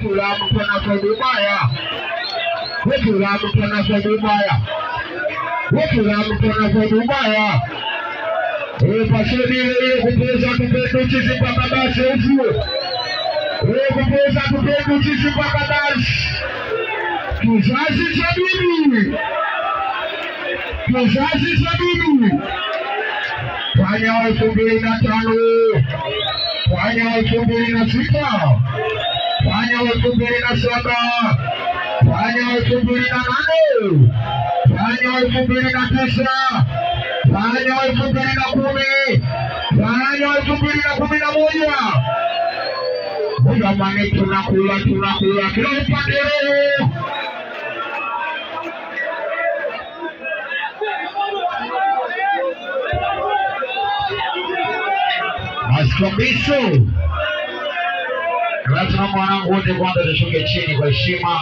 kila mtu anafanya vibaya. Kila mtu anafanya vibaya. Kila mtu anafanya vibaya. Pasheni ile kupeza kupenda chizi mpaka basi ufue. Kupeza kupenda chizi mpaka basi. Kizazi cha bibi. Kizazi cha bibi. Fanya 2005. Fanya 2006. Fanya 2007. Fanya 2008. Fanya 2009. Fanya 2010. Fanya 2011. Jamani, tunakula kila upande. Askobiso lazima mwanangu wote kwanza tushuke chini kwa heshima.